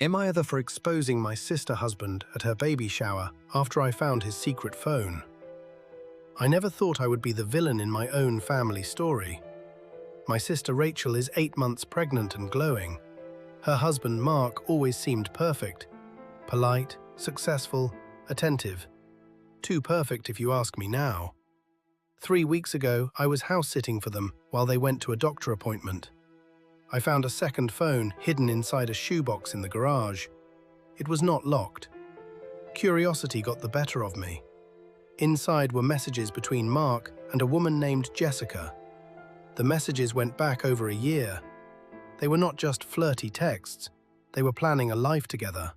Am I either for exposing my sister husband at her baby shower after I found his secret phone? I never thought I would be the villain in my own family story. My sister Rachel is 8 months pregnant and glowing. Her husband Mark always seemed perfect. Polite, successful, attentive. Too perfect if you ask me now. 3 weeks ago, I was house-sitting for them while they went to a doctor appointment. I found a second phone hidden inside a shoebox in the garage. It was not locked. Curiosity got the better of me. Inside were messages between Mark and a woman named Jessica. The messages went back over a year. They were not just flirty texts, they were planning a life together.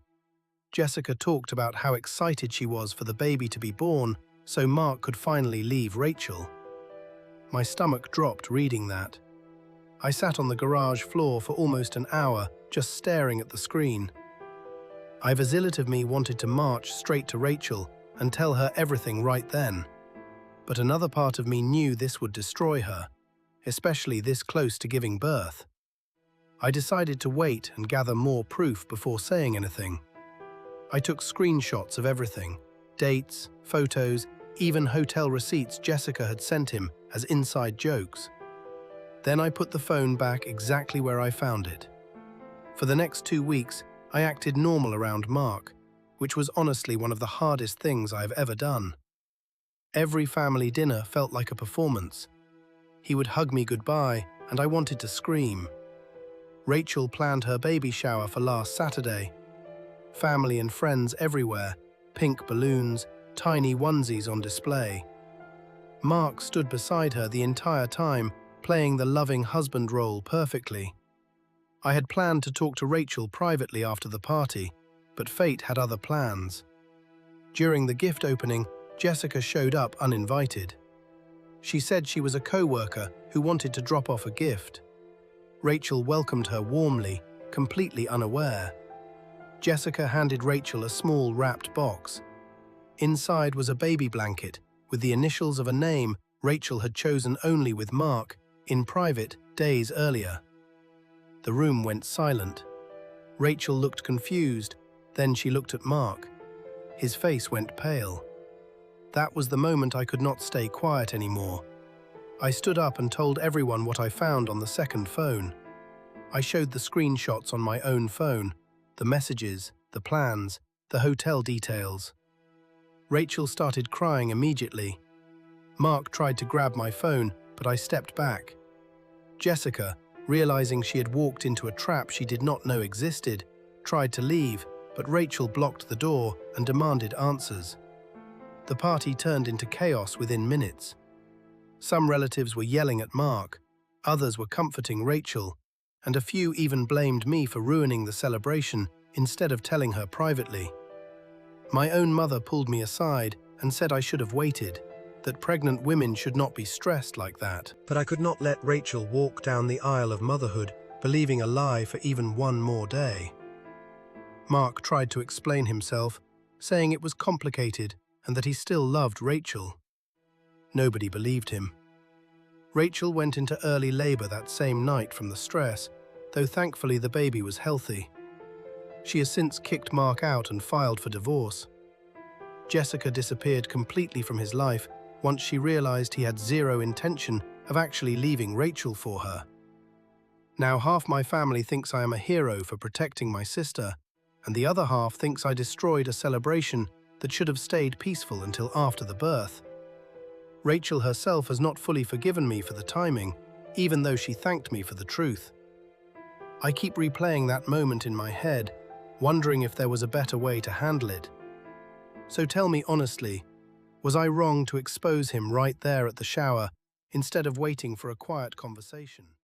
Jessica talked about how excited she was for the baby to be born so Mark could finally leave Rachel. My stomach dropped reading that. I sat on the garage floor for almost an hour, just staring at the screen. A zealot of me wanted to march straight to Rachel and tell her everything right then. But another part of me knew this would destroy her, especially this close to giving birth. I decided to wait and gather more proof before saying anything. I took screenshots of everything, dates, photos, even hotel receipts Jessica had sent him as inside jokes. Then I put the phone back exactly where I found it. For the next 2 weeks, I acted normal around Mark, which was honestly one of the hardest things I have ever done. Every family dinner felt like a performance. He would hug me goodbye, and I wanted to scream. Rachel planned her baby shower for last Saturday. Family and friends everywhere, pink balloons, tiny onesies on display. Mark stood beside her the entire time, playing the loving husband role perfectly. I had planned to talk to Rachel privately after the party, but fate had other plans. During the gift opening, Jessica showed up uninvited. She said she was a co-worker who wanted to drop off a gift. Rachel welcomed her warmly, completely unaware. Jessica handed Rachel a small wrapped box. Inside was a baby blanket with the initials of a name Rachel had chosen only with Mark, in private, days earlier. The room went silent. Rachel looked confused, then she looked at Mark. His face went pale. That was the moment I could not stay quiet anymore. I stood up and told everyone what I found on the second phone. I showed the screenshots on my own phone, the messages, the plans, the hotel details. Rachel started crying immediately. Mark tried to grab my phone, but I stepped back. Jessica, realizing she had walked into a trap she did not know existed, tried to leave, but Rachel blocked the door and demanded answers. The party turned into chaos within minutes. Some relatives were yelling at Mark, others were comforting Rachel, and a few even blamed me for ruining the celebration instead of telling her privately. My own mother pulled me aside and said I should have waited, that pregnant women should not be stressed like that. But I could not let Rachel walk down the aisle of motherhood, believing a lie for even one more day. Mark tried to explain himself, saying it was complicated and that he still loved Rachel. Nobody believed him. Rachel went into early labor that same night from the stress, though thankfully the baby was healthy. She has since kicked Mark out and filed for divorce. Jessica disappeared completely from his life once she realized he had zero intention of actually leaving Rachel for her. Now half my family thinks I am a hero for protecting my sister, and the other half thinks I destroyed a celebration that should have stayed peaceful until after the birth. Rachel herself has not fully forgiven me for the timing, even though she thanked me for the truth. I keep replaying that moment in my head, wondering if there was a better way to handle it. So tell me honestly, was I wrong to expose him right there at the shower instead of waiting for a quiet conversation?